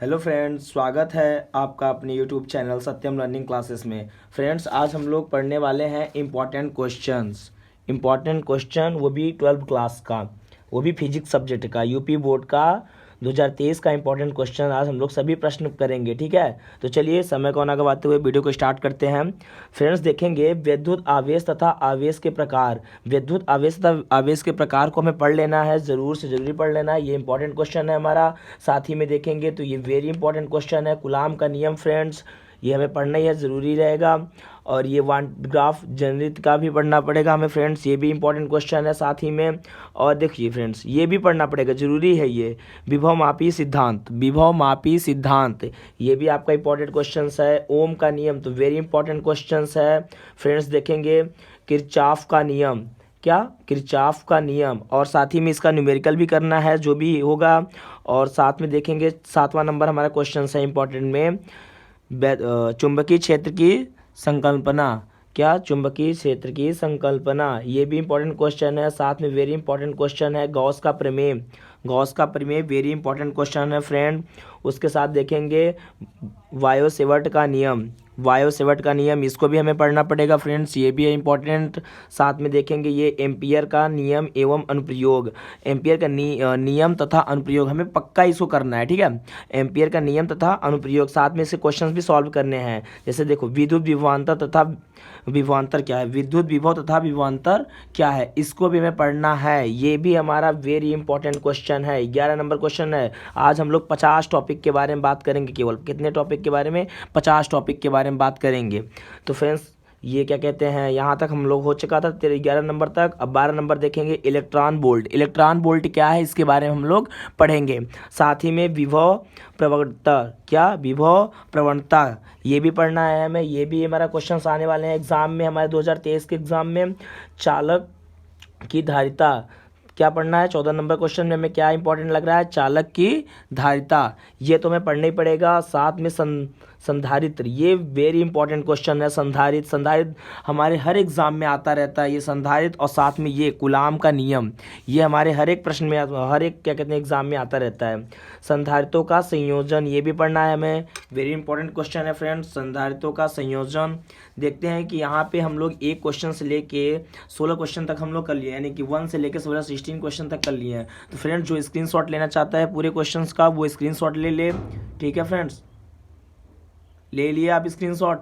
Hello friends, स्वागत है आपका अपने यूट्यूब चैनल सत्यम लर्निंग क्लासेस में। फ्रेंड्स, आज हम लोग पढ़ने वाले हैं इम्पॉर्टेंट क्वेश्चन, वो भी 12th क्लास का, वो भी फिजिक्स सब्जेक्ट का, यूपी बोर्ड का 2023 का इम्पॉर्टेंट क्वेश्चन। आज हम लोग सभी प्रश्न करेंगे, ठीक है। तो चलिए समय को ना गवाते हुए वीडियो को स्टार्ट करते हैं। फ्रेंड्स, देखेंगे विद्युत आवेश तथा आवेश के प्रकार। विद्युत आवेश तथा आवेश के प्रकार को हमें पढ़ लेना है, ज़रूर से ज़रूरी पढ़ लेना है। ये इंपॉर्टेंट क्वेश्चन है हमारा। साथ ही में देखेंगे तो ये वेरी इंपॉर्टेंट क्वेश्चन है, कूलाम का नियम। फ्रेंड्स, ये हमें पढ़ना ही है, ज़रूरी रहेगा। और ये वान ग्राफ जनरित का भी पढ़ना पड़ेगा हमें। फ्रेंड्स, ये भी इंपॉर्टेंट क्वेश्चन है साथ ही में। और देखिए फ्रेंड्स, ये भी पढ़ना पड़ेगा, ज़रूरी है ये। विभव मापी सिद्धांत, ये भी आपका इंपॉर्टेंट क्वेश्चन है। ओम का नियम तो वेरी इंपॉर्टेंट क्वेश्चन है। फ्रेंड्स, देखेंगे किरचॉफ का नियम, क्या किरचॉफ का नियम, और साथ ही में इसका न्यूमेरिकल भी करना है जो भी होगा। और साथ में देखेंगे 7वां नंबर हमारा क्वेश्चन है इंपॉर्टेंट में, चुंबकीय क्षेत्र की संकल्पना। क्या चुंबकीय क्षेत्र की संकल्पना, ये भी इंपॉर्टेंट क्वेश्चन है। साथ में वेरी इंपॉर्टेंट क्वेश्चन है गॉस का प्रमेय वेरी इंपॉर्टेंट क्वेश्चन है फ्रेंड। उसके साथ देखेंगे वायो सेवर्ट का नियम, इसको भी हमें पढ़ना पड़ेगा फ्रेंड्स, ये भी है इंपॉर्टेंट। साथ में देखेंगे ये एम्पियर का नियम एवं अनुप्रयोग। एम्पियर का नियम तथा अनुप्रयोग हमें पक्का इसको करना है, ठीक है। एम्पियर का नियम तथा अनुप्रयोग, साथ में इसे क्वेश्चंस भी सॉल्व करने हैं। जैसे देखो, विद्युत विभवांतर क्या है, विद्युत विभव तथा विभवांतर क्या है, इसको भी हमें पढ़ना है। ये भी हमारा वेरी इंपॉर्टेंट क्वेश्चन है, 11 नंबर क्वेश्चन है। आज हम लोग 50 टॉपिक के बारे में बात करेंगे, केवल कितने टॉपिक के बारे में, 50 टॉपिक के बारे में बात करेंगे। तो फ्रेंड्स, ये क्या कहते हैं, यहाँ तक हम लोग हो चुका था 11 नंबर तक। अब 12 नंबर देखेंगे इलेक्ट्रॉन वोल्ट क्या है, इसके बारे में हम लोग पढ़ेंगे। साथ ही में विभव प्रवणता, ये भी पढ़ना है हमें। ये भी हमारा क्वेश्चन आने वाले हैं एग्जाम में, हमारे 2023 के एग्जाम में। चालक की धारिता, क्या पढ़ना है 14 नंबर क्वेश्चन में हमें, क्या इंपॉर्टेंट लग रहा है, चालक की धारिता, ये तो हमें पढ़ना ही पड़ेगा। साथ में संधारित्र, ये वेरी इंपॉर्टेंट क्वेश्चन है। संधारित्र हमारे हर एग्जाम में आता रहता है ये संधारित्र। और साथ में ये कूलाम का नियम, ये हमारे हर एक प्रश्न में, हर एक क्या कहते हैं एग्जाम में आता रहता है। संधारित्रों का संयोजन, ये भी पढ़ना है हमें, वेरी इंपॉर्टेंट क्वेश्चन है फ्रेंड्स, संधारित्रों का संयोजन। देखते हैं कि यहाँ पे हम लोग एक क्वेश्चन से लेके 16 क्वेश्चन तक हम लोग कर लिए, यानी कि 1 से लेके 16 क्वेश्चन तक कर लिए हैं। तो फ्रेंड्स, जो स्क्रीनशॉट लेना चाहता है पूरे क्वेश्चंस का, वो स्क्रीनशॉट ले, ठीक है फ्रेंड्स, ले लिए आप स्क्रीनशॉट।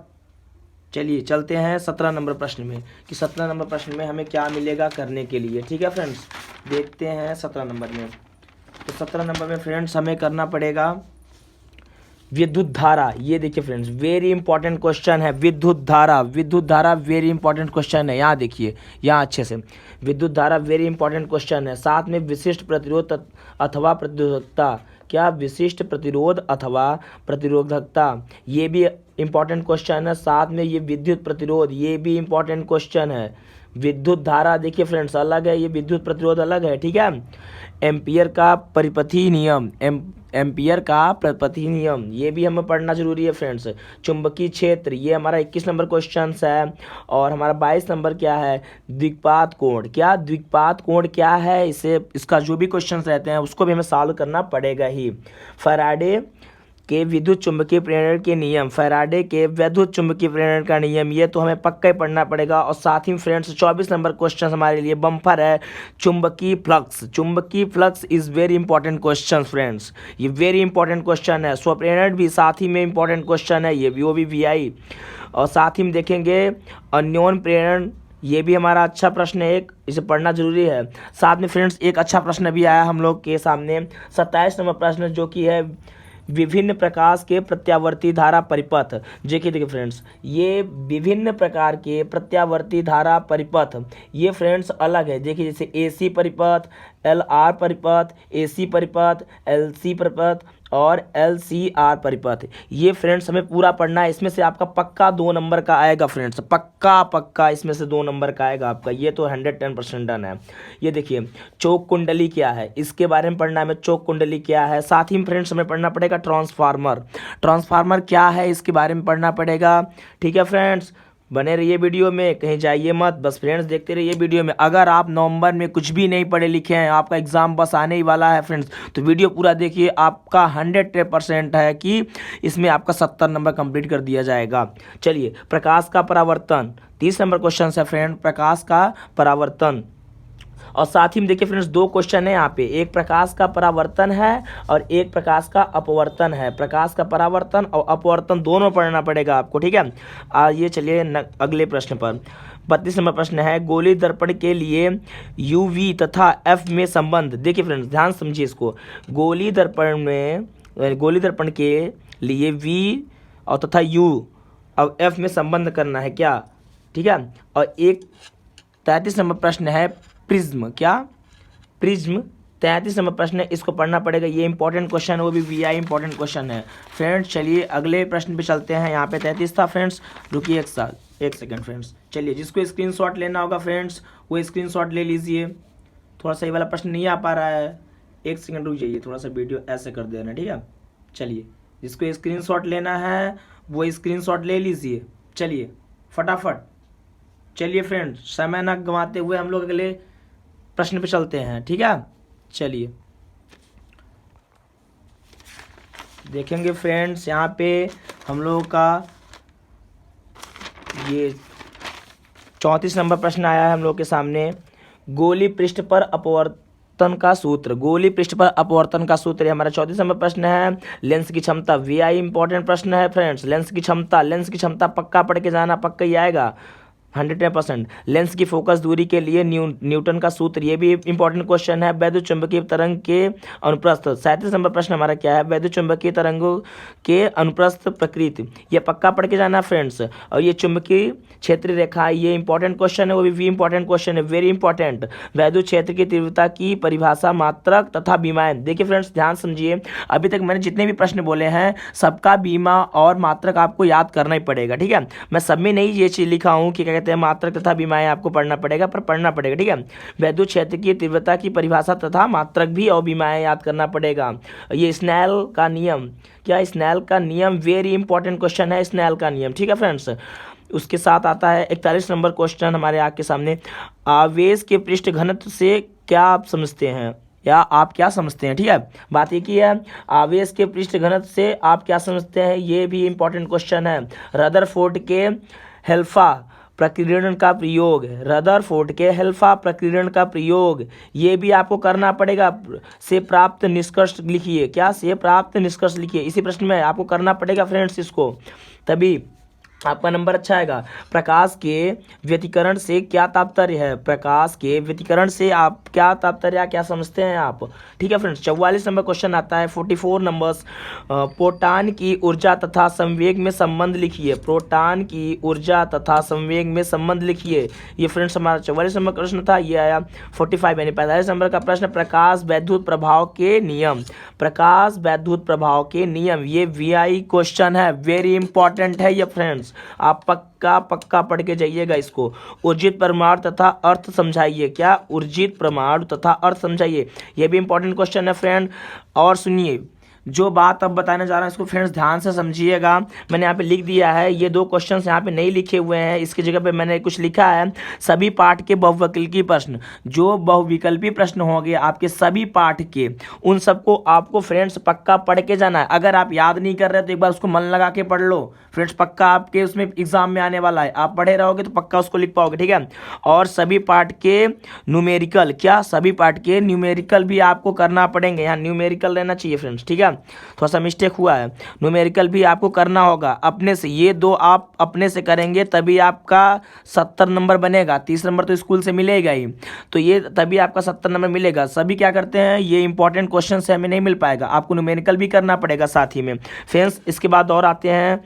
चलिए चलते हैं 17 नंबर प्रश्न में, कि 17 नंबर प्रश्न में हमें क्या मिलेगा करने के लिए, ठीक है फ्रेंड्स। देखते हैं 17 नंबर में। तो 17 नंबर में फ्रेंड्स हमें करना पड़ेगा विद्युत धारा। ये देखिए फ्रेंड्स, वेरी इंपॉर्टेंट क्वेश्चन है। विद्युत धारा वेरी इंपॉर्टेंट क्वेश्चन है। यहाँ देखिए, यहाँ अच्छे से, विद्युत धारा वेरी इंपॉर्टेंट क्वेश्चन है। साथ में विशिष्ट प्रतिरोध अथवा प्रतिरोधकता, क्या विशिष्ट प्रतिरोध अथवा प्रतिरोधकता, ये भी इंपॉर्टेंट क्वेश्चन है। साथ में ये विद्युत प्रतिरोध, ये भी इंपॉर्टेंट क्वेश्चन है। विद्युत धारा देखिए फ्रेंड्स अलग है, ये विद्युत प्रतिरोध अलग है, ठीक है। एम्पियर का परिपथी नियम, ये भी हमें पढ़ना जरूरी है फ्रेंड्स। चुंबकीय क्षेत्र, ये हमारा 21 नंबर क्वेश्चन है। और हमारा 22 नंबर क्या है, द्विपात कोण, क्या द्विपात कोण क्या है, इसका जो भी क्वेश्चन रहते हैं उसको भी हमें सॉल्व करना पड़ेगा ही। फैराडे के विद्युत चुंबकीय प्रेरण के नियम, फैराडे के विद्युत चुंबकीय प्रेरण का नियम, ये तो हमें पक्का ही पढ़ना पड़ेगा। और साथ ही फ्रेंड्स 24 नंबर क्वेश्चन हमारे लिए बम्पर है, चुंबकीय flux is very important question friends, ये वेरी इंपॉर्टेंट क्वेश्चन है। स्वप्रेरण भी साथ ही में इंपॉर्टेंट क्वेश्चन है, ये भी VI। और साथ ही में देखेंगे अन्योन प्रेरण, ये भी हमारा अच्छा प्रश्न है एक, इसे पढ़ना जरूरी है। साथ में फ्रेंड्स एक अच्छा प्रश्न भी आया हम लोग के सामने, 27 नंबर प्रश्न, जो कि है विभिन्न प्रकार के प्रत्यावर्ती धारा परिपथ। देखिए फ्रेंड्स, ये विभिन्न प्रकार के प्रत्यावर्ती धारा परिपथ, ये फ्रेंड्स अलग है। देखिए जैसे AC परिपथ, LR परिपथ, AC परिपथ, LC परिपथ और LCR परिपथ, ये फ्रेंड्स हमें पूरा पढ़ना है। इसमें से आपका पक्का 2 नंबर का आएगा फ्रेंड्स, पक्का इसमें से 2 नंबर का आएगा आपका, ये तो 110% डन है। ये देखिए चौक कुंडली क्या है, इसके बारे में पढ़ना है हमें, चौक कुंडली क्या है। साथ ही फ्रेंड्स हमें पढ़ना पड़ेगा ट्रांसफार्मर क्या है, इसके बारे में पढ़ना पड़ेगा, ठीक है फ्रेंड्स। बने रहिए वीडियो में, कहीं जाइए मत, बस फ्रेंड्स देखते रहिए वीडियो में। अगर आप नवंबर में कुछ भी नहीं पढ़े लिखे हैं, आपका एग्ज़ाम बस आने ही वाला है फ्रेंड्स, तो वीडियो पूरा देखिए, आपका 100% है कि इसमें आपका 70 नंबर कंप्लीट कर दिया जाएगा। चलिए, प्रकाश का परावर्तन 30 नंबर क्वेश्चन है फ्रेंड, प्रकाश का परावर्तन। और साथ ही में देखिए फ्रेंड्स, दो क्वेश्चन है यहाँ पे, एक प्रकाश का परावर्तन है और एक प्रकाश का अपवर्तन है। प्रकाश का परावर्तन और अपवर्तन दोनों पढ़ना पड़ेगा आपको, ठीक है। ये चलिए अगले प्रश्न पर। 32 नंबर प्रश्न है, गोली दर्पण के लिए यूवी तथा एफ में संबंध। देखिए फ्रेंड्स, ध्यान समझिए इसको। गोली दर्पण के लिए वी और तथा यू और एफ में संबंध करना है क्या, ठीक है। और एक 33 नंबर प्रश्न है, प्रिज्म, क्या प्रिज्म 33 नंबर प्रश्न है, इसको पढ़ना पड़ेगा, ये इंपॉर्टेंट क्वेश्चन है, वो भी वीआई इंपॉर्टेंट क्वेश्चन है फ्रेंड्स। चलिए अगले प्रश्न पे चलते हैं। यहाँ पे 33 था फ्रेंड्स, रुकिए एक सेकंड फ्रेंड्स। चलिए, जिसको स्क्रीनशॉट लेना होगा फ्रेंड्स वो स्क्रीनशॉट ले लीजिए। थोड़ा सा ये वाला प्रश्न नहीं आ पा रहा है, एक सेकंड रुक जाइए, थोड़ा सा वीडियो ऐसे कर देना, ठीक है। चलिए, जिसको स्क्रीनशॉट लेना है वो स्क्रीनशॉट ले लीजिए। चलिए फटाफट, चलिए फ्रेंड्स, समय ना गंवाते हुए हम लोग अगले प्रश्न पे चलते हैं, ठीक है। चलिए देखेंगे फ्रेंड्स, यहाँ पे हम लोगों का ये 34 नंबर प्रश्न आया है हम लोग के सामने। गोली पृष्ठ पर अपवर्तन का सूत्र, गोली पृष्ठ पर अपवर्तन का सूत्र, ये हमारा 34 नंबर प्रश्न है। लेंस की क्षमता, वीआई इंपॉर्टेंट प्रश्न है फ्रेंड्स। लेंस की क्षमता पक्का पढ़ के जाना, पक्का ही आएगा 100%। लेंस की फोकस दूरी के लिए न्यूटन का सूत्र, ये भी इंपॉर्टेंट क्वेश्चन है। वैद्युत चुंबकीय तरंग के अनुप्रस्थ, 37 नंबर प्रश्न हमारा क्या है, वैद्युत चुंबकीय तरंगों के अनुप्रस्थ प्रकृति, ये पक्का पढ़ के जाना फ्रेंड्स। और ये चुंबकीय क्षेत्र रेखा, ये इंपॉर्टेंट क्वेश्चन है, वो भी इंपॉर्टेंट क्वेश्चन है, वेरी इंपॉर्टेंट। वैद्युत क्षेत्र की तीव्रता की परिभाषा, मात्रक तथा बीमाएं। देखिए फ्रेंड्स, ध्यान समझिए, अभी तक मैंने जितने भी प्रश्न बोले हैं सबका बीमा और मात्रक आपको याद करना ही पड़ेगा, ठीक है। मैं सब में नहीं ये चीज लिखा हूँ कि कहते हैं मात्रक तथा बीमाएं आपको पढ़ना पड़ेगा, पर पढ़ना पड़ेगा, ठीक है। वैद्युत क्षेत्र की तीव्रता की परिभाषा तथा मात्रक भी और बीमाएं याद करना पड़ेगा। ये स्नेल का नियम, क्या स्नेल का नियम, वेरी इंपॉर्टेंट क्वेश्चन है स्नेल का नियम, ठीक है फ्रेंड्स। उसके साथ आता है 41 नंबर क्वेश्चन हमारे आग के सामने, आवेश के पृष्ठ घनत्व से क्या आप समझते हैं, या आप क्या समझते हैं, ठीक है। बात एक ही है, आवेश के पृष्ठ घनत्व से आप क्या समझते हैं, ये भी इंपॉर्टेंट क्वेश्चन है। रदरफोर्ड के हेल्फा प्रकीर्णन का प्रयोग, रदरफोर्ड के हेल्फा प्रकीर्णन का प्रयोग, ये भी आपको करना पड़ेगा। से प्राप्त निष्कर्ष लिखिए, क्या से प्राप्त निष्कर्ष लिखिए, इसी प्रश्न में आपको करना पड़ेगा फ्रेंड्स इसको, तभी आपका नंबर अच्छा आएगा। प्रकाश के व्यतिकरण से क्या तात्पर्य है, प्रकाश के व्यतिकरण से आप क्या तात्पर्य, क्या समझते हैं आप, ठीक है फ्रेंड्स। 44 नंबर क्वेश्चन आता है, 44 नंबर्स, प्रोटॉन की ऊर्जा तथा संवेग में संबंध लिखिए, प्रोटॉन की ऊर्जा तथा संवेग में संबंध लिखिए। ये फ्रेंड्स हमारा 44 नंबर प्रश्न था, ये आया 45 यानी 45 नंबर का प्रश्न, प्रकाश वैद्युत प्रभाव के नियम, प्रकाश वैद्युत प्रभाव के नियम, ये वीआई क्वेश्चन है, वेरी इंपॉर्टेंट है ये फ्रेंड्स, आप पक्का पढ़ के जाइएगा इसको। ऊर्जित परमाणु तथा अर्थ समझाइए, क्या ऊर्जित परमाणु तथा अर्थ समझाइए, यह भी इंपॉर्टेंट क्वेश्चन है फ्रेंड। और सुनिए, जो बात अब बताने जा रहा हूँ इसको फ्रेंड्स ध्यान से समझिएगा। मैंने यहाँ पे लिख दिया है, ये दो क्वेश्चंस यहाँ पे नहीं लिखे हुए हैं, इसकी जगह पे मैंने कुछ लिखा है, सभी पाठ के बहुविकल्पी प्रश्न, जो बहुविकल्पी प्रश्न होंगे आपके सभी पाठ के, उन सबको आपको फ्रेंड्स पक्का पढ़ के जाना है। अगर आप याद नहीं कर रहे तो एक बार उसको मन लगा के पढ़ लो फ्रेंड्स, पक्का आपके उसमें एग्जाम में आने वाला है, आप पढ़े रहोगे तो पक्का उसको लिख पाओगे, ठीक है। और सभी पाठ के न्यूमेरिकल, क्या सभी पाठ के न्यूमेरिकल भी आपको करना पड़ेंगे, यहाँ न्यूमेरिकल रहना चाहिए फ्रेंड्स, ठीक है। थोड़ा सा मिस्टेक हुआ है, न्यूमेरिकल भी आपको करना होगा अपने से, ये दो आप अपने से करेंगे तभी आपका 70 नंबर बनेगा, 30 नंबर तो स्कूल से मिलेगा ही, तो ये तभी आपका 70 नंबर मिलेगा। सभी क्या करते हैं, ये इंपॉर्टेंट क्वेश्चन से हमें नहीं मिल पाएगा, आपको न्यूमेरिकल भी करना पड़ेगा साथ ही में फ्रेंड्स। इसके बाद और आते हैं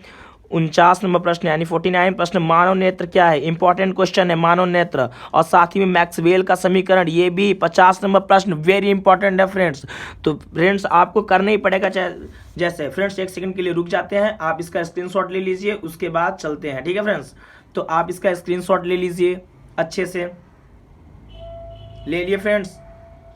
49 नंबर प्रश्न यानी 49 प्रश्न, मानव नेत्र क्या है, इंपॉर्टेंट क्वेश्चन है मानव नेत्र, और साथ ही में मैक्सवेल का समीकरण, ये भी 50 नंबर प्रश्न, वेरी इंपॉर्टेंट है फ्रेंड्स। तो फ्रेंड्स आपको करना ही पड़ेगा, जैसे फ्रेंड्स एक सेकंड के लिए रुक जाते हैं, आप इसका स्क्रीनशॉट ले लीजिए, उसके बाद चलते हैं, ठीक है फ्रेंड्स। तो आप इसका स्क्रीनशॉट ले लीजिए, अच्छे से ले लिए फ्रेंड्स।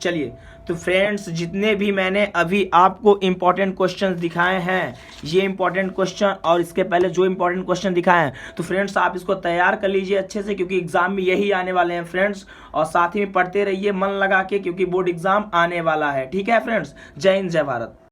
चलिए, तो फ्रेंड्स जितने भी मैंने अभी आपको इंपॉर्टेंट क्वेश्चंस दिखाए हैं, ये इंपॉर्टेंट क्वेश्चन और इसके पहले जो इंपॉर्टेंट क्वेश्चन दिखाए हैं, तो फ्रेंड्स आप इसको तैयार कर लीजिए अच्छे से, क्योंकि एग्जाम में यही आने वाले हैं फ्रेंड्स। और साथ ही में पढ़ते रहिए मन लगा के, क्योंकि बोर्ड एग्जाम आने वाला है। ठीक है फ्रेंड्स, जय हिंद जय भारत।